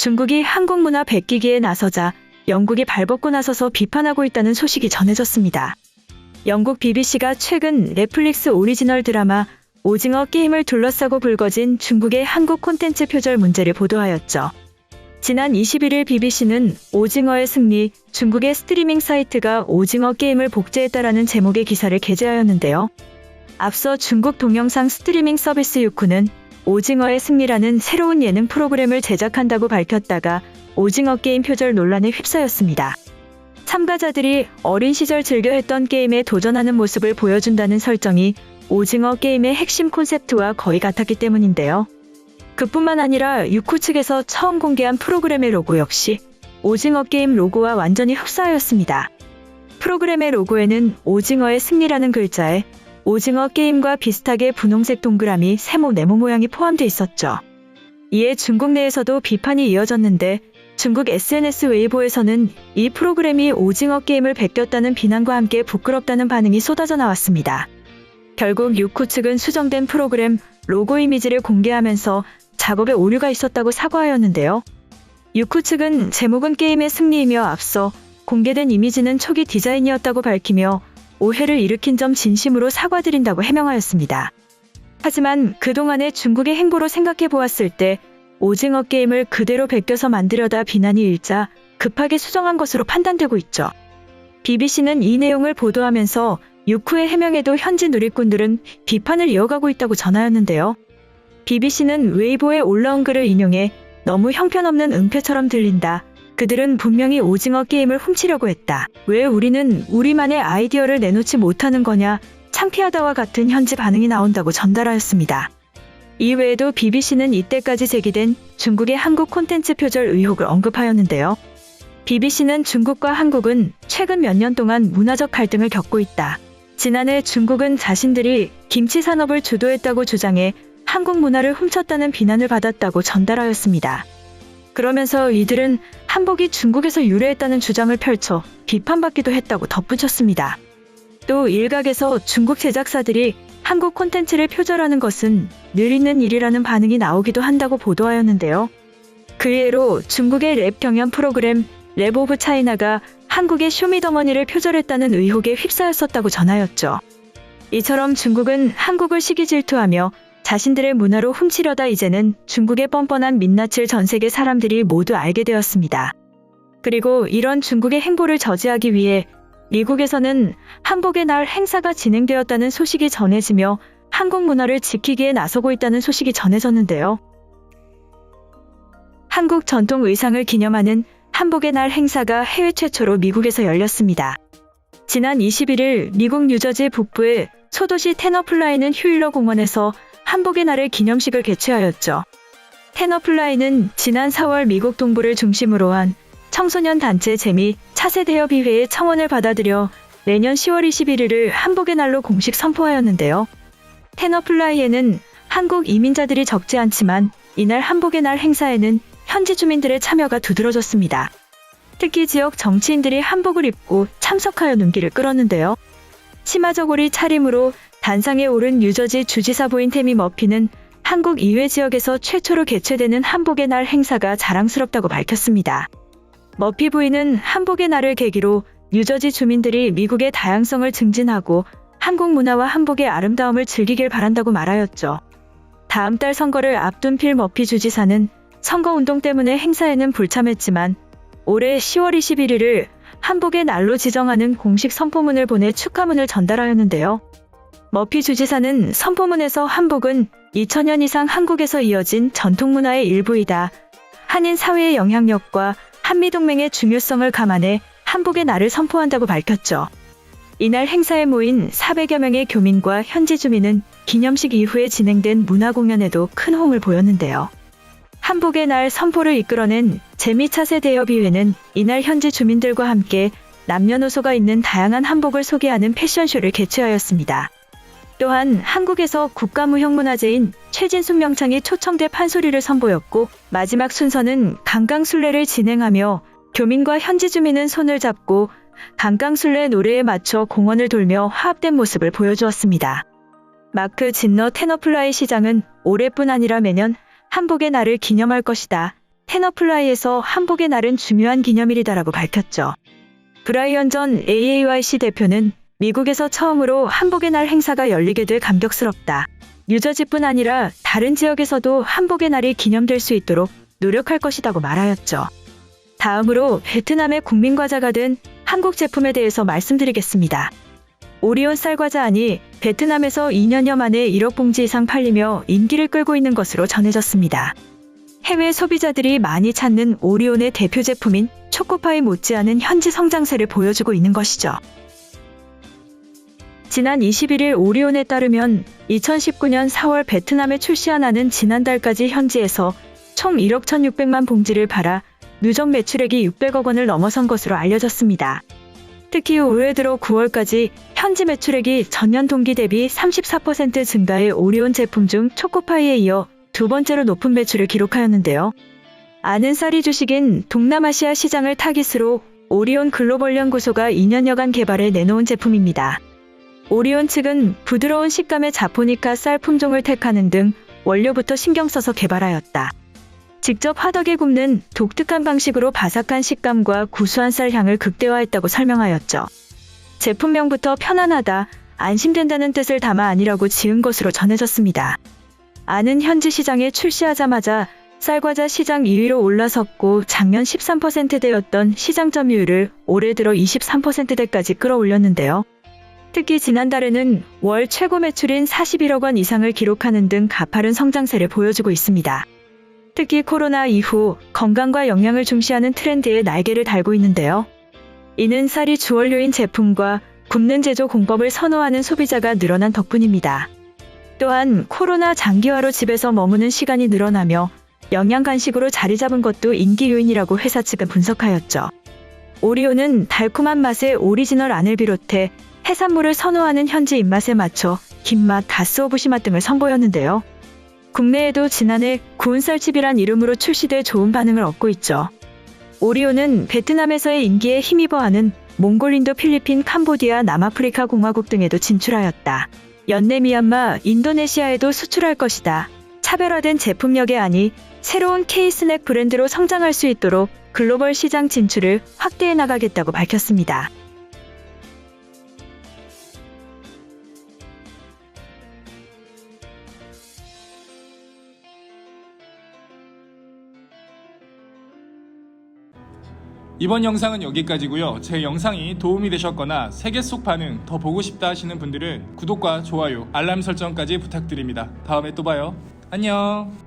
중국이 한국 문화 베끼기에 나서자 영국이 발벗고 나서서 비판하고 있다는 소식이 전해졌습니다. 영국 BBC가 최근 넷플릭스 오리지널 드라마 오징어 게임을 둘러싸고 불거진 중국의 한국 콘텐츠 표절 문제를 보도하였죠. 지난 21일 BBC는 오징어의 승리, 중국의 스트리밍 사이트가 오징어 게임을 복제했다라는 제목의 기사를 게재하였는데요. 앞서 중국 동영상 스트리밍 서비스 유쿠는 오징어의 승리라는 새로운 예능 프로그램을 제작한다고 밝혔다가 오징어 게임 표절 논란에 휩싸였습니다. 참가자들이 어린 시절 즐겨 했던 게임에 도전하는 모습을 보여준다는 설정이 오징어 게임의 핵심 콘셉트와 거의 같았기 때문인데요. 그뿐만 아니라 유쿠 측에서 처음 공개한 프로그램의 로고 역시 오징어 게임 로고와 완전히 흡사하였습니다. 프로그램의 로고에는 오징어의 승리라는 글자에 오징어 게임과 비슷하게 분홍색 동그라미 세모 네모 모양이 포함되어 있었죠. 이에 중국 내에서도 비판이 이어졌는데 중국 SNS 웨이보에서는 이 프로그램이 오징어 게임을 베꼈다는 비난과 함께 부끄럽다는 반응이 쏟아져 나왔습니다. 결국 유쿠 측은 수정된 프로그램 로고 이미지를 공개하면서 작업에 오류가 있었다고 사과하였는데요. 유쿠 측은 제목은 게임의 승리이며 앞서 공개된 이미지는 초기 디자인이었다고 밝히며 오해를 일으킨 점 진심으로 사과드린다고 해명하였습니다. 하지만 그동안의 중국의 행보로 생각해 보았을 때 오징어 게임을 그대로 베껴서 만들려다 비난이 일자 급하게 수정한 것으로 판단되고 있죠. BBC는 이 내용을 보도하면서 유쿠의 해명에도 현지 누리꾼들은 비판을 이어가고 있다고 전하였는데요. BBC는 웨이보에 올라온 글을 인용해 너무 형편없는 은폐처럼 들린다. 그들은 분명히 오징어 게임을 훔치려고 했다. 왜 우리는 우리만의 아이디어를 내놓지 못하는 거냐? 창피하다와 같은 현지 반응이 나온다고 전달하였습니다. 이외에도 BBC는 이때까지 제기된 중국의 한국 콘텐츠 표절 의혹을 언급하였는데요. BBC는 중국과 한국은 최근 몇 년 동안 문화적 갈등을 겪고 있다. 지난해 중국은 자신들이 김치 산업을 주도했다고 주장해 한국 문화를 훔쳤다는 비난을 받았다고 전달하였습니다. 그러면서 이들은 한복이 중국에서 유래했다는 주장을 펼쳐 비판받기도 했다고 덧붙였습니다. 또 일각에서 중국 제작사들이 한국 콘텐츠를 표절하는 것은 늘 있는 일이라는 반응이 나오기도 한다고 보도하였는데요. 그 예로 중국의 랩 경연 프로그램 랩 오브 차이나가 한국의 쇼미더머니를 표절했다는 의혹에 휩싸였었다고 전하였죠. 이처럼 중국은 한국을 시기 질투하며 자신들의 문화로 훔치려다 이제는 중국의 뻔뻔한 민낯을 전 세계 사람들이 모두 알게 되었습니다. 그리고 이런 중국의 행보를 저지하기 위해 미국에서는 한복의 날 행사가 진행되었다는 소식이 전해지며 한국 문화를 지키기에 나서고 있다는 소식이 전해졌는데요. 한국 전통 의상을 기념하는 한복의 날 행사가 해외 최초로 미국에서 열렸습니다. 지난 21일 미국 뉴저지 북부의 소도시 테너플라이는 휴일러 공원에서 한복의 날의 기념식을 개최하였죠. 테너플라이는 지난 4월 미국 동부를 중심으로 한 청소년 단체 재미 차세대협의회의 청원을 받아들여 내년 10월 21일을 한복의 날로 공식 선포하였는데요. 테너플라이에는 한국 이민자들이 적지 않지만 이날 한복의 날 행사에는 현지 주민들의 참여가 두드러졌습니다. 특히 지역 정치인들이 한복을 입고 참석하여 눈길을 끌었는데요. 치마저고리 차림으로 단상에 오른 뉴저지 주지사부인 태미 머피는 한국 이외 지역에서 최초로 개최되는 한복의 날 행사가 자랑스럽다고 밝혔습니다. 머피 부인은 한복의 날을 계기로 뉴저지 주민들이 미국의 다양성을 증진하고 한국 문화와 한복의 아름다움을 즐기길 바란다고 말하였죠. 다음 달 선거를 앞둔 필 머피 주지사는 선거운동 때문에 행사에는 불참했지만 올해 10월 21일을 한복의 날로 지정하는 공식 선포문을 보내 축하문을 전달하였는데요. 머피 주지사는 선포문에서 한복은 2000년 이상 한국에서 이어진 전통문화의 일부이다. 한인 사회의 영향력과 한미동맹의 중요성을 감안해 한복의 날을 선포한다고 밝혔죠. 이날 행사에 모인 400여 명의 교민과 현지 주민은 기념식 이후에 진행된 문화공연에도 큰 호응을 보였는데요. 한복의 날 선포를 이끌어낸 재미차세대협의회는 이날 현지 주민들과 함께 남녀노소가 입는 다양한 한복을 소개하는 패션쇼를 개최하였습니다. 또한 한국에서 국가무형문화재인 최진순 명창이 초청대 판소리를 선보였고 마지막 순서는 강강술래를 진행하며 교민과 현지 주민은 손을 잡고 강강술래 노래에 맞춰 공원을 돌며 화합된 모습을 보여주었습니다. 마크 진너 테너플라이 시장은 올해뿐 아니라 매년 한복의 날을 기념할 것이다. 테너플라이에서 한복의 날은 중요한 기념일이다라고 밝혔죠. 브라이언 전 AAYC 대표는 미국에서 처음으로 한복의 날 행사가 열리게 돼 감격스럽다. 뉴저지뿐 아니라 다른 지역에서도 한복의 날이 기념될 수 있도록 노력할 것이라고 말하였죠. 다음으로 베트남의 국민과자가 된 한국 제품에 대해서 말씀드리겠습니다. 오리온 쌀과자 안이 베트남에서 2년여 만에 1억 봉지 이상 팔리며 인기를 끌고 있는 것으로 전해졌습니다. 해외 소비자들이 많이 찾는 오리온의 대표 제품인 초코파이 못지않은 현지 성장세를 보여주고 있는 것이죠. 지난 21일 오리온에 따르면 2019년 4월 베트남에 출시한 안은 지난달까지 현지에서 총 1억 1,600만 봉지를 팔아 누적 매출액이 600억 원을 넘어선 것으로 알려졌습니다. 특히 올해 들어 9월까지 현지 매출액이 전년 동기 대비 34% 증가해 오리온 제품 중 초코파이에 이어 두 번째로 높은 매출을 기록하였는데요. 아는 쌀이 주식인 동남아시아 시장을 타깃으로 오리온 글로벌 연구소가 2년여간 개발해 내놓은 제품입니다. 오리온 측은 부드러운 식감의 자포니카 쌀 품종을 택하는 등 원료부터 신경 써서 개발하였다. 직접 화덕에 굽는 독특한 방식으로 바삭한 식감과 구수한 쌀 향을 극대화했다고 설명하였죠. 제품명부터 편안하다, 안심된다는 뜻을 담아 아니라고 지은 것으로 전해졌습니다. 안은 현지 시장에 출시하자마자 쌀과자 시장 2위로 올라섰고 작년 13%대였던 시장 점유율을 올해 들어 23%대까지 끌어올렸는데요. 특히 지난달에는 월 최고 매출인 41억 원 이상을 기록하는 등 가파른 성장세를 보여주고 있습니다. 특히 코로나 이후 건강과 영양을 중시하는 트렌드에 날개를 달고 있는데요. 이는 쌀이 주원료인 제품과 굽는 제조 공법을 선호하는 소비자가 늘어난 덕분입니다. 또한 코로나 장기화로 집에서 머무는 시간이 늘어나며 영양 간식으로 자리 잡은 것도 인기 요인이라고 회사 측은 분석하였죠. 오리온은 달콤한 맛의 오리지널 안을 비롯해 해산물을 선호하는 현지 입맛에 맞춰 김맛, 가스오부시 맛 등을 선보였는데요. 국내에도 지난해 구운 쌀칩이란 이름으로 출시돼 좋은 반응을 얻고 있죠. 오리온은 베트남에서의 인기에 힘입어하는 몽골, 인도, 필리핀, 캄보디아, 남아프리카 공화국 등에도 진출하였다. 연내 미얀마, 인도네시아에도 수출할 것이다. 차별화된 제품력의 안이 새로운 K-스낵 브랜드로 성장할 수 있도록 글로벌 시장 진출을 확대해 나가겠다고 밝혔습니다. 이번 영상은 여기까지고요. 제 영상이 도움이 되셨거나 세계 속 반응 더 보고 싶다 하시는 분들은 구독과 좋아요, 알람 설정까지 부탁드립니다. 다음에 또 봐요. 안녕.